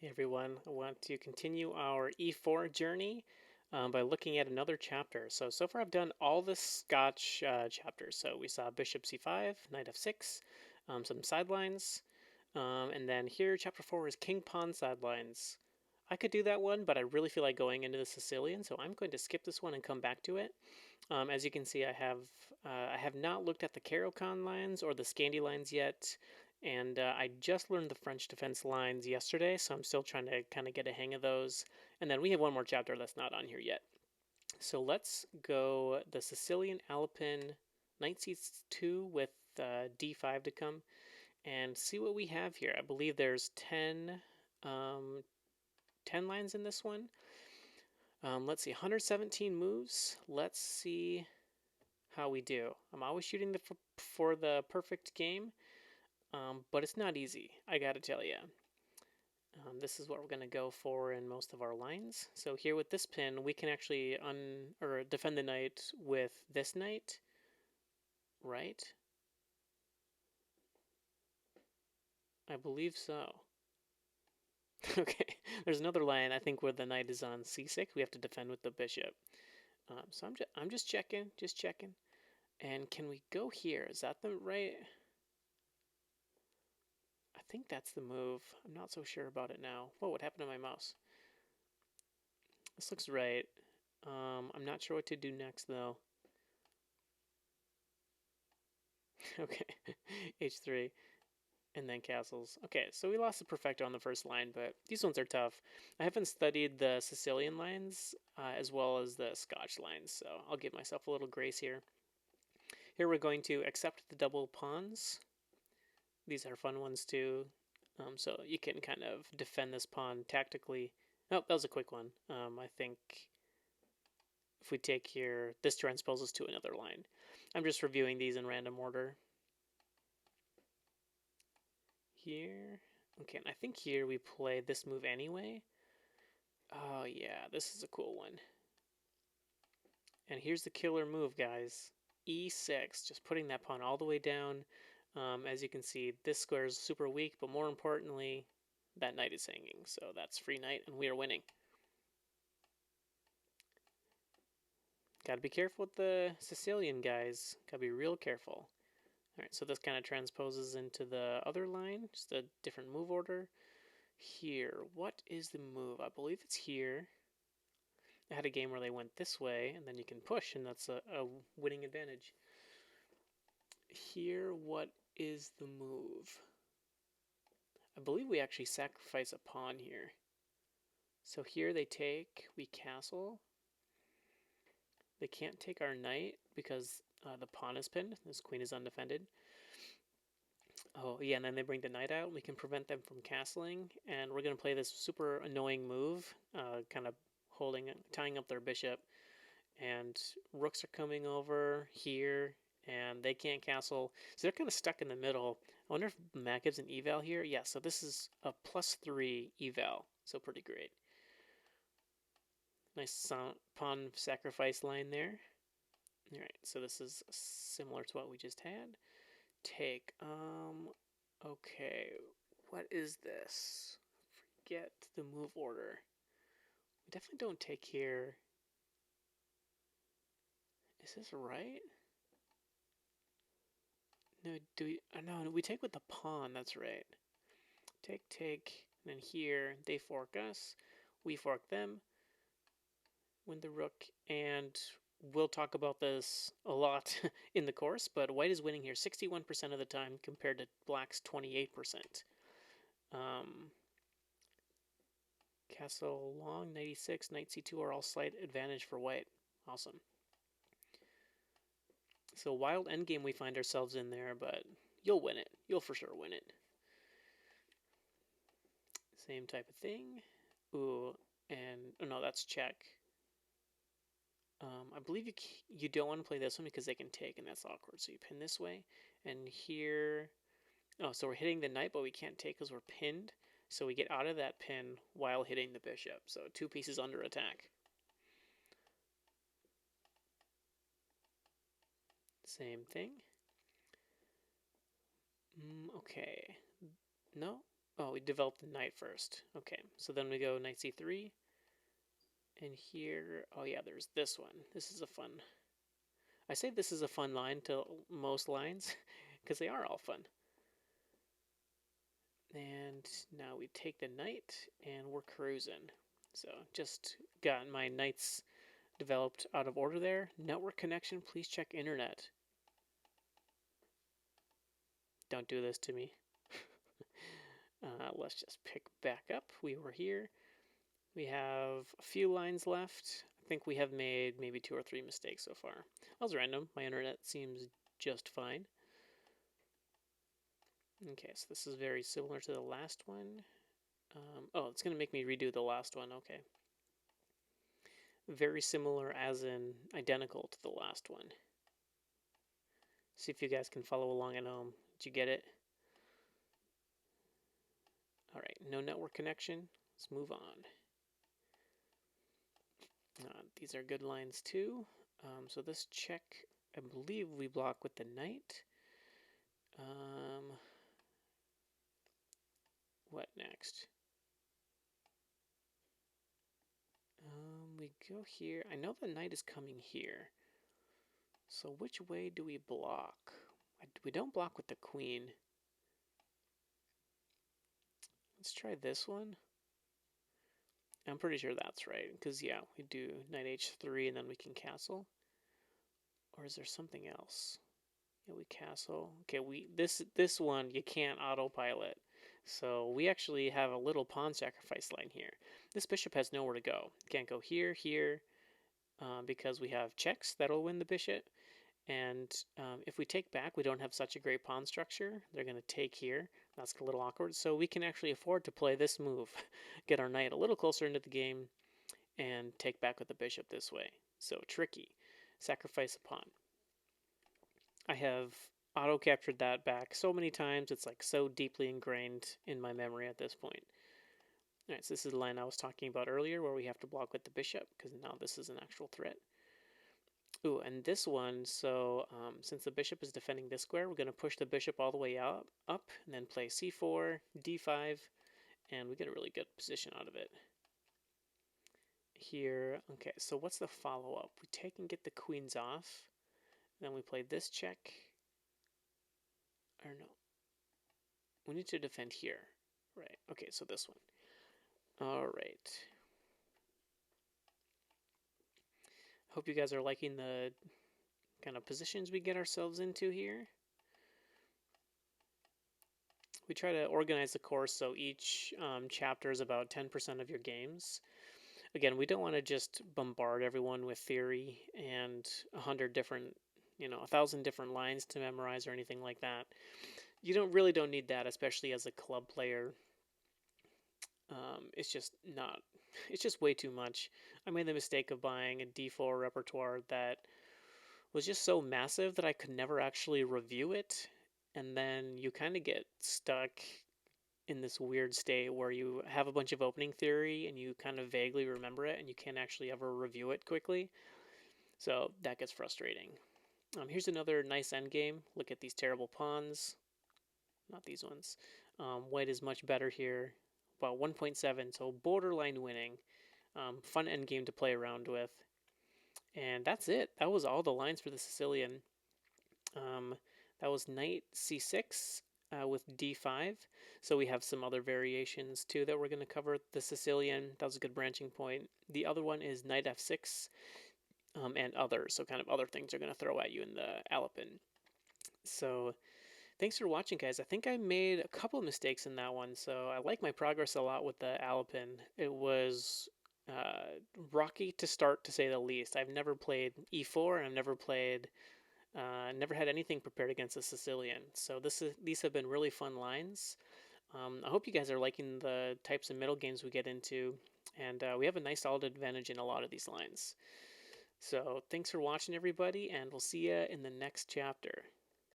Hey everyone, I want to continue our E4 journey by looking at another chapter. So far I've done all the Scotch chapters. So we saw Bishop c5, Knight f6, some sidelines, and then here chapter 4 is King Pawn sidelines. I could do that one, but I really feel like going into the Sicilian, so I'm going to skip this one and come back to it. As you can see, I have not looked at the Caro-Kann lines or the Scandi lines yet, and I just learned the French defense lines yesterday, so I'm still trying to kind of get a hang of those. And then we have one more chapter that's not on here yet. So let's go the Sicilian Alapin, Knight c2 with d5 to come, and see what we have here. I believe there's 10 lines in this one. Let's see, 117 moves. Let's see how we do. I'm always shooting for the perfect game, but it's not easy, I gotta tell you. This is what we're gonna go for in most of our lines. So here with this pin, we can actually defend the knight with this knight, right? I believe so. Okay, there's another line I think where the knight is on c6. We have to defend with the bishop. So I'm just checking, And can we go here? Is that the right? I think that's the move. I'm not so sure about it now. Whoa, what happened to my mouse? This looks right. I'm not sure what to do next though. Okay, h3, and then castles. Okay, so we lost the perfecto on the first line, but these ones are tough. I haven't studied the Sicilian lines as well as the Scotch lines, so I'll give myself a little grace here. Here we're going to accept the double pawns. These are fun ones too, so you can kind of defend this pawn tactically. Oh, that was a quick one. I think if we take here, this transposes to another line. I'm just reviewing these in random order. Here, okay, and I think here we play this move anyway. Oh yeah, this is a cool one. And here's the killer move, guys. E6, just putting that pawn all the way down. As you can see, this square is super weak, but more importantly, that knight is hanging. So that's free knight, and we are winning. Gotta be careful with the Sicilian guys. Gotta be real careful. Alright, so this kind of transposes into the other line, just a different move order. Here, what is the move? I believe it's here. I had a game where they went this way, and then you can push, and that's a winning advantage. Here, what is the move? I believe we actually sacrifice a pawn here. So here they take, we castle. They can't take our knight because the pawn is pinned. This queen is undefended. Oh, yeah, and then they bring the knight out. We can prevent them from castling, and we're going to play this super annoying move, kind of tying up their bishop, and rooks are coming over here, and they can't castle, so they're kind of stuck in the middle. I wonder if Matt gives an eval here. Yeah, so this is a +3 eval, so pretty great. Nice pawn sacrifice line there. All right, so this is similar to what we just had. Take, okay, what is this? Forget the move order. We definitely don't take here. Is this right? No, do we? No, we take with the pawn. That's right. Take, and then here they fork us. We fork them. Win the rook, and we'll talk about this a lot in the course. But white is winning here 61% of the time compared to black's 28%. Castle long, 96, knight c2 are all slight advantage for white. Awesome. So wild endgame we find ourselves in there, but you'll win it. You'll for sure win it. Same type of thing. Ooh, and oh no, that's check. I believe you don't want to play this one because they can take, and that's awkward. So you pin this way, and here. Oh, so we're hitting the knight, but we can't take because we're pinned. So we get out of that pin while hitting the bishop. So 2 pieces under attack. Same thing. Okay. No, Oh, we developed the knight first. Okay, so then we go knight c3. And here, oh yeah, there's this one. This is a fun. I say this is a fun line to most lines because they are all fun. And now we take the knight and we're cruising. So just got my knights developed out of order there. Network connection, please check internet. Don't do this to me. Let's just pick back up. We were here. We have a few lines left. I think we have made maybe 2 or 3 mistakes so far. That was random. My internet seems just fine. Okay, so this is very similar to the last one. Oh, it's going to make me redo the last one. Okay. Very similar as in identical to the last one. See if you guys can follow along at home. Did you get it? All right, no network connection. Let's move on. These are good lines too. So this check, I believe we block with the knight. What next? We go here. I know the knight is coming here. So which way do we block? We don't block with the queen. Let's try this one. I'm pretty sure that's right, because yeah, we do knight h3 and then we can castle. Or is there something else? Yeah, we castle. Okay, this one you can't autopilot. So we actually have a little pawn sacrifice line here. This bishop has nowhere to go. Can't go here, here, because we have checks that'll win the bishop. And if we take back, we don't have such a great pawn structure. They're going to take here. That's a little awkward. So we can actually afford to play this move, get our knight a little closer into the game, and take back with the bishop this way. So tricky. Sacrifice a pawn. I have auto-captured that back so many times. It's like so deeply ingrained in my memory at this point. All right, so this is the line I was talking about earlier where we have to block with the bishop because now this is an actual threat. Ooh, and this one, so since the bishop is defending this square, we're going to push the bishop all the way up, and then play c4, d5, and we get a really good position out of it. Here, okay, so what's the follow-up? We take and get the queens off, then we play this check, or no, we need to defend here, right? Okay, so this one. All right. Hope you guys are liking the kind of positions we get ourselves into here. We try to organize the course so each chapter is about 10% of your games. Again, we don't want to just bombard everyone with theory and 100 different, 1,000 different lines to memorize or anything like that. You don't need that, especially as a club player. It's just way too much. I made the mistake of buying a D4 repertoire that was just so massive that I could never actually review it. And then you kind of get stuck in this weird state where you have a bunch of opening theory and you kind of vaguely remember it and you can't actually ever review it quickly. So that gets frustrating. Here's another nice endgame. Look at these terrible pawns. Not these ones. White is much better here. About 1.7, so borderline winning. Fun endgame to play around with. And that's it. That was all the lines for the Sicilian. That was knight c6 with d5. So we have some other variations too that we're going to cover. The Sicilian, that was a good branching point. The other one is knight f6 and others. So kind of other things are going to throw at you in the Alapin. So thanks for watching, guys. I think I made a couple of mistakes in that one. So I like my progress a lot with the Alapin. It was rocky to start, to say the least. I've never played e4, and I've never had anything prepared against the Sicilian. So these have been really fun lines. I hope you guys are liking the types of middle games we get into, and we have a nice solid advantage in a lot of these lines. So thanks for watching, everybody, and we'll see you in the next chapter.